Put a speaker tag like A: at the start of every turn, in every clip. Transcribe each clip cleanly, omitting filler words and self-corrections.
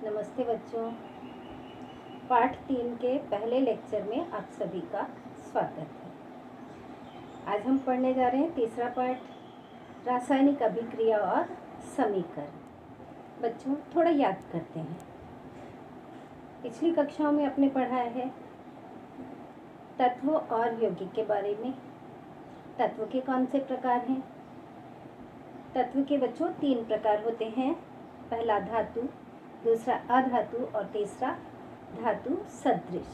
A: नमस्ते बच्चों। पाठ 3 के पहले लेक्चर में आप सभी का स्वागत है। आज हम पढ़ने जा रहे हैं तीसरा पाठ, रासायनिक अभिक्रिया और समीकरण। बच्चों थोड़ा याद करते हैं। पिछली कक्षाओं में आपने पढ़ा है तत्व और यौगिक के बारे में। तत्व के कौन से प्रकार हैं? तत्व के बच्चों 3 प्रकार होते हैं। पहला धातु, दूसरा अधातु और तीसरा धातु सदृश।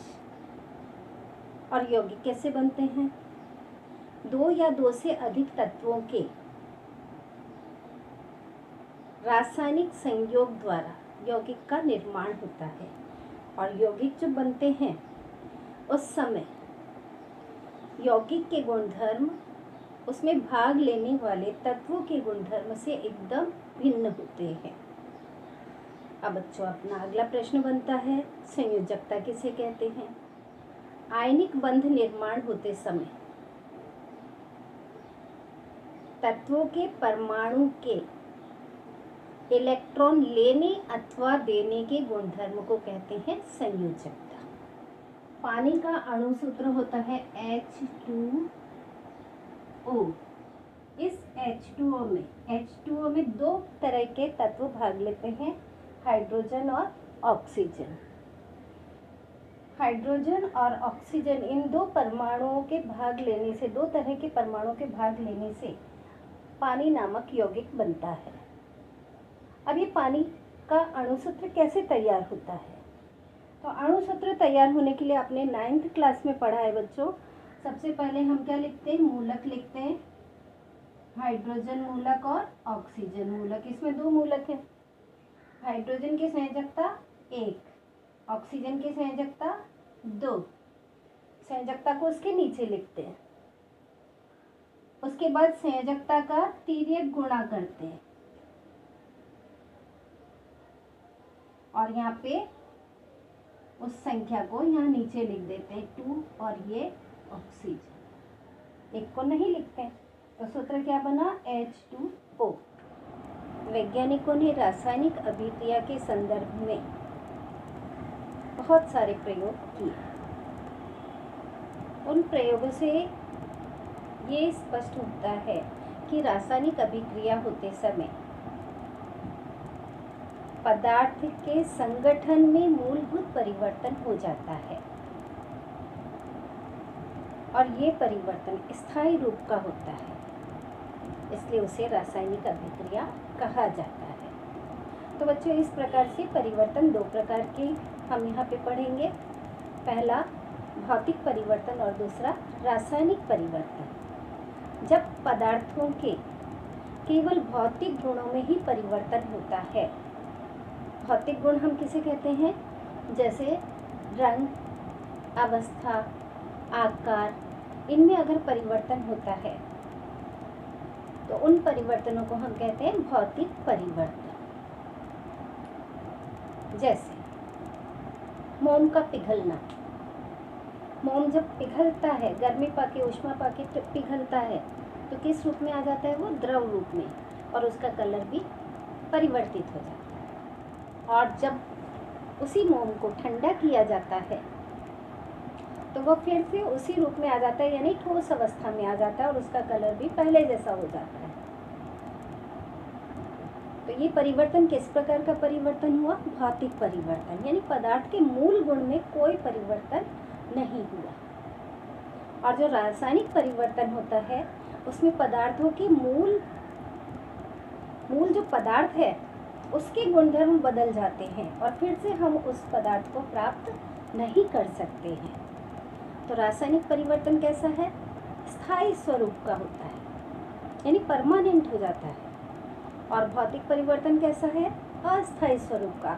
A: और यौगिक कैसे बनते हैं? 2 या 2 से अधिक तत्वों के रासायनिक संयोग द्वारा यौगिक का निर्माण होता है। और यौगिक जो बनते हैं उस समय यौगिक के गुणधर्म उसमें भाग लेने वाले तत्वों के गुणधर्म से एकदम भिन्न होते हैं। अब बच्चों अपना अगला प्रश्न बनता है, संयोजकता किसे कहते हैं? आयनिक बंध निर्माण होते समय तत्वों के परमाणु के इलेक्ट्रॉन लेने अथवा देने के गुणधर्म को कहते हैं संयोजकता। पानी का अणु सूत्र होता है H2O। इस H2O में 2 तरह के तत्व भाग लेते हैं, हाइड्रोजन और ऑक्सीजन। हाइड्रोजन और ऑक्सीजन इन 2 परमाणुओं के भाग लेने से, 2 तरह के परमाणुओं के भाग लेने से पानी नामक यौगिक बनता है। अब ये पानी का अणुसूत्र कैसे तैयार होता है? तो अणुसूत्र तैयार होने के लिए आपने 9th क्लास में पढ़ा है बच्चों। सबसे पहले हम क्या लिखते हैं? मूलक लिखते हैं। हाइड्रोजन मूलक और ऑक्सीजन मूलक। इसमें 2 मूलक हैं। हाइड्रोजन की संयोजकता 1, ऑक्सीजन की संयोजकता 2। संयोजकता को उसके नीचे लिखते हैं। उसके बाद संयोजकता का तिर्यक गुणा करते हैं और यहाँ पे उस संख्या को यहाँ नीचे लिख देते हैं 2, और ये ऑक्सीजन 1 को नहीं लिखते हैं। तो सूत्र क्या बना? H2O। वैज्ञानिकों ने रासायनिक अभिक्रिया के संदर्भ में बहुत सारे प्रयोग किए। उन प्रयोगों से ये स्पष्ट होता है कि रासायनिक अभिक्रिया होते समय पदार्थ के संगठन में मूलभूत परिवर्तन हो जाता है और ये परिवर्तन स्थायी रूप का होता है, इसलिए उसे रासायनिक अभिक्रिया कहा जाता है। तो बच्चों इस प्रकार से परिवर्तन 2 प्रकार के हम यहाँ पे पढ़ेंगे। पहला भौतिक परिवर्तन और दूसरा रासायनिक परिवर्तन। जब पदार्थों के केवल भौतिक गुणों में ही परिवर्तन होता है, भौतिक गुण हम किसे कहते हैं? जैसे रंग, अवस्था, आकार, इनमें अगर परिवर्तन होता है तो उन परिवर्तनों को हम कहते हैं भौतिक परिवर्तन। जैसे मोम का पिघलना। मोम जब पिघलता है, गर्मी पाके, ऊष्मा पाके पिघलता है तो किस रूप में आ जाता है? वो द्रव रूप में, और उसका कलर भी परिवर्तित हो जाता है। और जब उसी मोम को ठंडा किया जाता है तो वह फिर से उसी रूप में आ जाता है, यानी ठोस अवस्था में आ जाता है और उसका कलर भी पहले जैसा हो जाता है। तो ये परिवर्तन किस प्रकार का परिवर्तन हुआ? भौतिक परिवर्तन, यानी पदार्थ के मूल गुण में कोई परिवर्तन नहीं हुआ। और जो रासायनिक परिवर्तन होता है उसमें पदार्थों के मूल जो पदार्थ है उसके गुणधर्म बदल जाते हैं और फिर से हम उस पदार्थ को प्राप्त नहीं कर सकते हैं। तो रासायनिक परिवर्तन कैसा है? स्थायी स्वरूप का होता है, यानी परमानेंट हो जाता है। और भौतिक परिवर्तन कैसा है? अस्थायी स्वरूप का,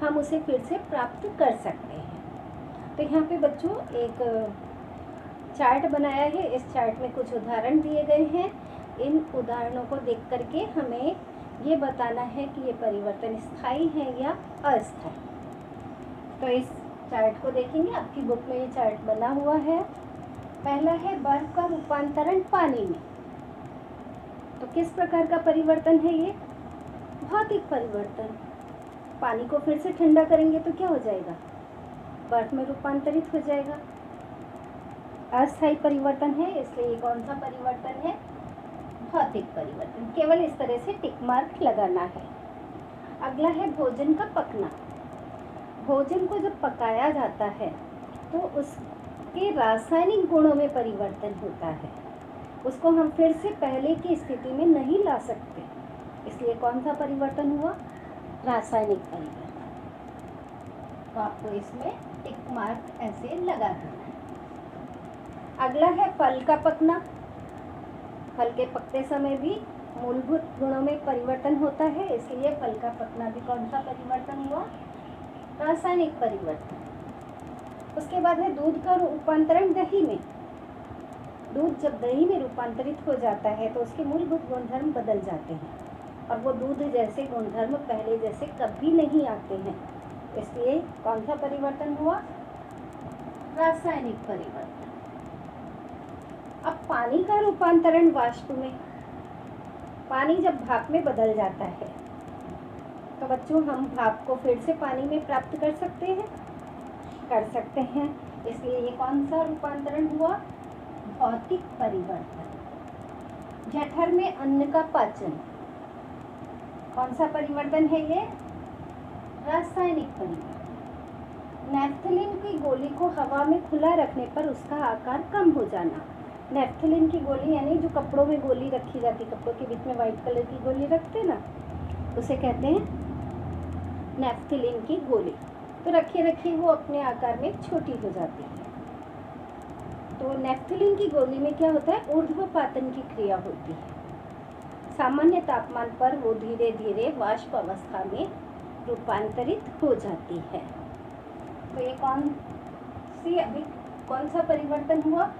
A: हम उसे फिर से प्राप्त कर सकते हैं। तो यहाँ पे बच्चों एक चार्ट बनाया है। इस चार्ट में कुछ उदाहरण दिए गए हैं। इन उदाहरणों को देख करके हमें ये बताना है कि ये परिवर्तन स्थायी है या अस्थायी। तो इस चार्ट को देखेंगे, आपकी बुक में ये चार्ट बना हुआ है। पहला है बर्फ का रूपांतरण पानी में। तो किस प्रकार का परिवर्तन है ये? भौतिक परिवर्तन। पानी को फिर से ठंडा करेंगे तो क्या हो जाएगा, बर्फ में रूपांतरित हो जाएगा। अस्थायी परिवर्तन है, इसलिए ये कौन सा परिवर्तन है, भौतिक परिवर्तन। केवल इस तरह से टिक मार्क लगाना है। अगला है भोजन का पकना। भोजन को जब पकाया जाता है तो उसके रासायनिक गुणों में परिवर्तन होता है, उसको हम फिर से पहले की स्थिति में नहीं ला सकते, इसलिए कौन सा परिवर्तन हुआ, रासायनिक परिवर्तन। तो आपको इसमें टिक मार्क ऐसे लगा देना है। अगला है फल का पकना। फल के पकते समय भी मूलभूत गुणों में परिवर्तन होता है, इसलिए फल का पकना भी कौन सा परिवर्तन हुआ, रासायनिक परिवर्तन। उसके बाद है दूध का रूपांतरण दही में। दूध जब दही में रूपांतरित हो जाता है तो उसके मूलभूत गुणधर्म बदल जाते हैं और वो दूध जैसे गुणधर्म पहले जैसे कभी नहीं आते हैं, इसलिए कौन सा परिवर्तन हुआ, रासायनिक परिवर्तन। अब पानी का रूपांतरण वाष्प में। पानी जब भाप में बदल जाता है तो बच्चों हम भाप को फिर से पानी में प्राप्त कर सकते हैं, कर सकते हैं, इसलिए ये कौन सा रूपांतरण हुआ, भौतिक परिवर्तन। जठर में अन्न का पाचन, कौन सा परिवर्तन है ये, रासायनिक परिवर्तन। नेफ्थलीन की गोली को हवा में खुला रखने पर उसका आकार कम हो जाना। नेफ्थलीन की गोली यानी जो कपड़ों में गोली रखी जाती, कपड़ों के बीच में वाइट कलर की गोली रखते ना, उसे कहते हैं नेफ्थलीन की गोली। तो रखे रखे वो अपने आकार में छोटी हो जाती है। तो नेफ्थलीन की गोली में क्या होता है, ऊर्ध्वपातन की क्रिया होती है। सामान्य तापमान पर वो धीरे धीरे वाष्प अवस्था में रूपांतरित हो जाती है। तो ये कौन सा परिवर्तन हुआ,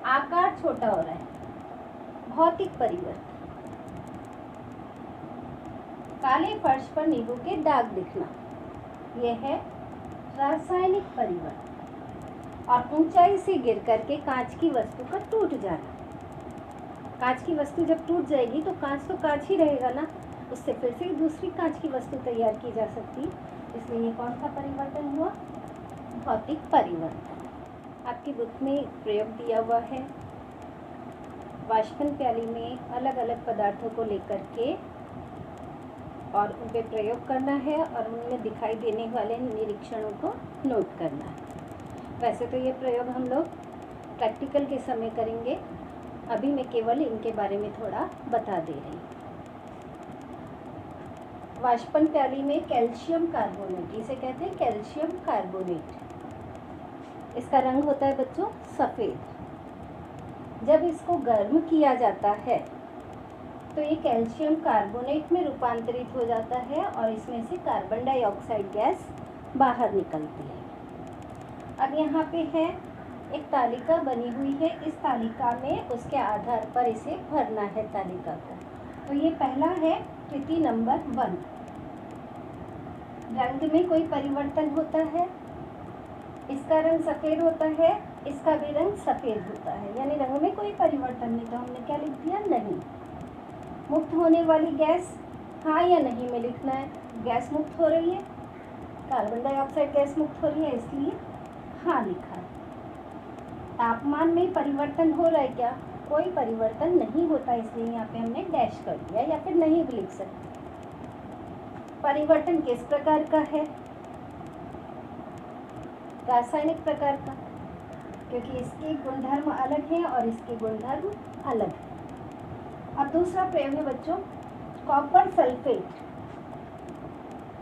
A: आकार छोटा हो रहा है, भौतिक परिवर्तन। काले फर्श पर नींबू के दाग दिखना, यह है रासायनिक परिवर्तन। और ऊंचाई से गिर करके कांच की वस्तु का टूट जाना। कांच की वस्तु जब टूट जाएगी तो कांच ही रहेगा ना, उससे फिर से दूसरी कांच की वस्तु तैयार की जा सकती है, इसलिए ये कौन सा परिवर्तन हुआ, भौतिक परिवर्तन। आपकी बुक में एक प्रयोग दिया हुआ है, वाष्पन प्याली में अलग अलग पदार्थों को लेकर के और उन पे प्रयोग करना है और उनमें दिखाई देने वाले निरीक्षणों को नोट करना है। वैसे तो ये प्रयोग हम लोग प्रैक्टिकल के समय करेंगे, अभी मैं केवल इनके बारे में थोड़ा बता दे रही हूँ। वाष्पन प्याली में कैल्शियम कार्बोनेट, इसे कहते हैं कैल्शियम कार्बोनेट। इसका रंग होता है बच्चों सफ़ेद। जब इसको गर्म किया जाता है तो ये कैल्शियम कार्बोनेट में रूपांतरित हो जाता है और इसमें से कार्बन डाइऑक्साइड गैस बाहर निकलती है। अब यहाँ पे है एक तालिका बनी हुई है, इस तालिका में उसके आधार पर इसे भरना है तालिका को। तो ये पहला है कृति नंबर 1। रंग में कोई परिवर्तन होता है, इसका रंग सफ़ेद होता है, इसका भी रंग सफ़ेद होता है, यानी रंग में कोई परिवर्तन नहीं। तो हमने क्या लिख दिया, नहीं। मुक्त होने वाली गैस हाँ या नहीं में लिखना है। गैस मुक्त हो रही है, कार्बन डाइऑक्साइड गैस मुक्त हो रही है, इसलिए हाँ लिखा है। तापमान में परिवर्तन हो रहा है क्या, कोई परिवर्तन नहीं होता, इसलिए यहाँ पे हमने डैश कर दिया, या फिर नहीं भी लिख सकते। परिवर्तन किस प्रकार का है, रासायनिक प्रकार का, क्योंकि इसके गुणधर्म अलग हैं और इसके गुणधर्म अलग हैं। अब दूसरा प्रयोग है बच्चों, कॉपर सल्फेट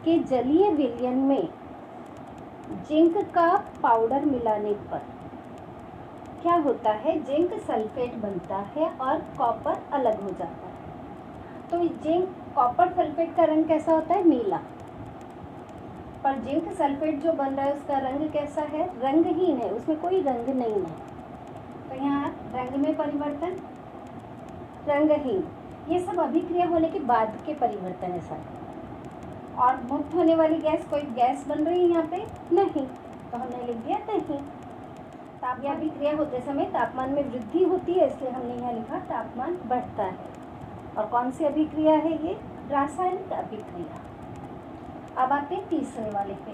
A: के जलीय विलयन में जिंक का पाउडर मिलाने पर क्या होता है, जिंक सल्फेट बनता है और कॉपर अलग हो जाता है। तो जिंक कॉपर सल्फेट का रंग कैसा होता है, नीला, पर जिंक सल्फेट जो बन रहा है उसका रंग कैसा है, रंगहीन है, उसमें कोई रंग नहीं है। तो यहाँ रंग में परिवर्तन, रंगहीन, ये सब अभिक्रिया होने के बाद के परिवर्तन है सारे। और मुक्त होने वाली गैस, कोई गैस बन रही है यहाँ पे, नहीं, तो हमने लिख दिया नहीं। तापमान अभिक्रिया होते समय तापमान में वृद्धि होती है, इसलिए हमने यहाँ लिखा तापमान बढ़ता है। और कौन सी अभिक्रिया है ये, रासायनिक अभिक्रिया। अब आते हैं तीसरे वाले पे।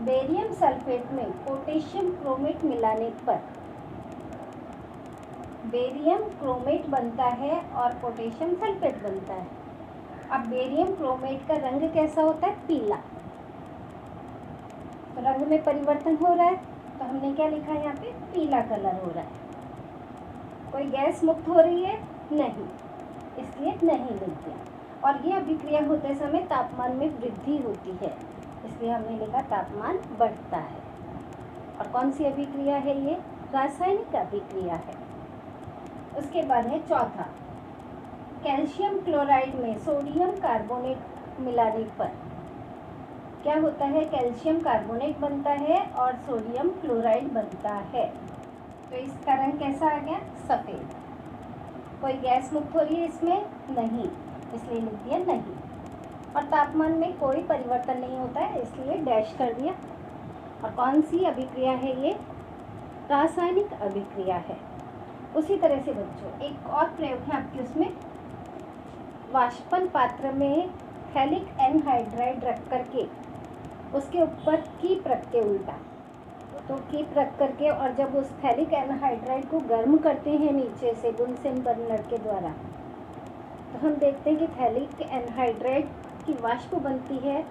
A: बेरियम सल्फेट में पोटेशियम क्रोमेट मिलाने पर बेरियम क्रोमेट बनता है और पोटेशियम सल्फेट बनता है। अब बेरियम क्रोमेट का रंग कैसा होता है? पीला। तो रंग में परिवर्तन हो रहा है, तो हमने क्या लिखा है यहाँ पे? पीला कलर हो रहा है। कोई गैस मुक्त हो रही है? नहीं, इसलिए नहीं लिख दिया। और ये अभिक्रिया होते समय तापमान में वृद्धि होती है, इसलिए हमने लिखा तापमान बढ़ता है। और कौन सी अभिक्रिया है ये? रासायनिक अभिक्रिया है। उसके बाद है चौथा, कैल्शियम क्लोराइड में सोडियम कार्बोनेट मिलाने पर क्या होता है? कैल्शियम कार्बोनेट बनता है और सोडियम क्लोराइड बनता है। तो इसका रंग कैसा आ गया? सफ़ेद। कोई गैस मुक्त हो रही है इसमें? नहीं, इसलिए लिख दिया नहीं। और तापमान में कोई परिवर्तन नहीं होता है, इसलिए डैश कर दिया। और कौन सी अभिक्रिया है ये? रासायनिक अभिक्रिया है। उसी तरह से बच्चों एक और प्रयोग है आपके उसमें, वाष्पन पात्र में थैलिक एनहाइड्राइड रख करके उसके ऊपर कीप रख के उल्टा, तो कीप रख करके और जब उस थैलिक एनहाइड्राइड को गर्म करते हैं नीचे से बुनसेन बर्नर के द्वारा, तो हम देखते हैं कि थैलिक एनहाइड्राइड की वाष्प बनती है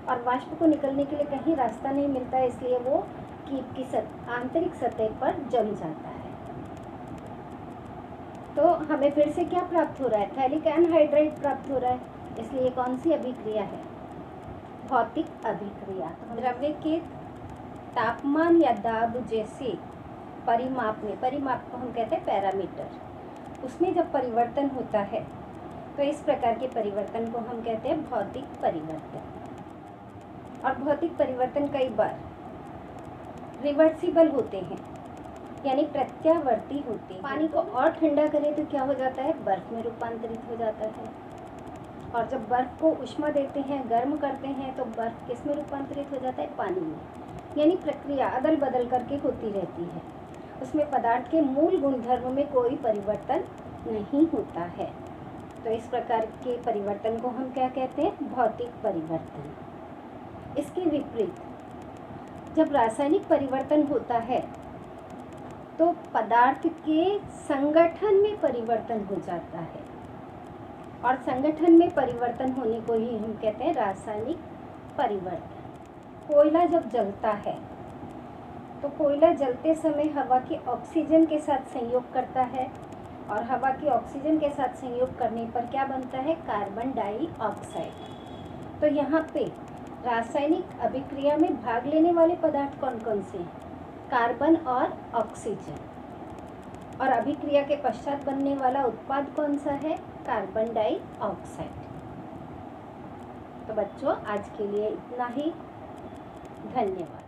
A: और वाष्प को निकलने के लिए कहीं रास्ता नहीं मिलता है, इसलिए वो कीप की आंतरिक सतह पर जम जाता है। तो हमें फिर से क्या प्राप्त हो रहा है? थैलिक एनहाइड्राइड प्राप्त हो रहा है, इसलिए कौन सी अभिक्रिया है? भौतिक अभिक्रिया। द्रव्य के तापमान या दाब जैसे परिमाप में, परिमाप को हम कहते हैं पैरामीटर, उसमें जब परिवर्तन होता है तो इस प्रकार के परिवर्तन को हम कहते हैं भौतिक परिवर्तन। और भौतिक परिवर्तन कई बार रिवर्सिबल होते हैं, यानी प्रत्यावर्ती होते हैं। पानी को और ठंडा करें तो क्या हो जाता है? बर्फ में रूपांतरित हो जाता है। और जब बर्फ को उष्मा देते हैं, गर्म करते हैं, तो बर्फ किस में रूपांतरित हो जाता है? पानी में। यानी प्रक्रिया अदल बदल करके होती रहती है, उसमें पदार्थ के मूल गुणधर्म में कोई परिवर्तन नहीं होता है। तो इस प्रकार के परिवर्तन को हम क्या कहते हैं? भौतिक परिवर्तन। इसके विपरीत जब रासायनिक परिवर्तन होता है तो पदार्थ के संगठन में परिवर्तन हो जाता है, और संगठन में परिवर्तन होने को ही हम कहते हैं रासायनिक परिवर्तन। कोयला जब जलता है तो कोयला जलते समय हवा के ऑक्सीजन के साथ संयोग करता है, और हवा के ऑक्सीजन के साथ संयोग करने पर क्या बनता है? Carbon dioxide. तो यहाँ पे रासायनिक अभिक्रिया में भाग लेने वाले पदार्थ कौन कौन से हैं? कार्बन और ऑक्सीजन। और अभिक्रिया के पश्चात बनने वाला उत्पाद कौन सा है? Carbon dioxide. तो बच्चों आज के लिए इतना ही। धन्यवाद।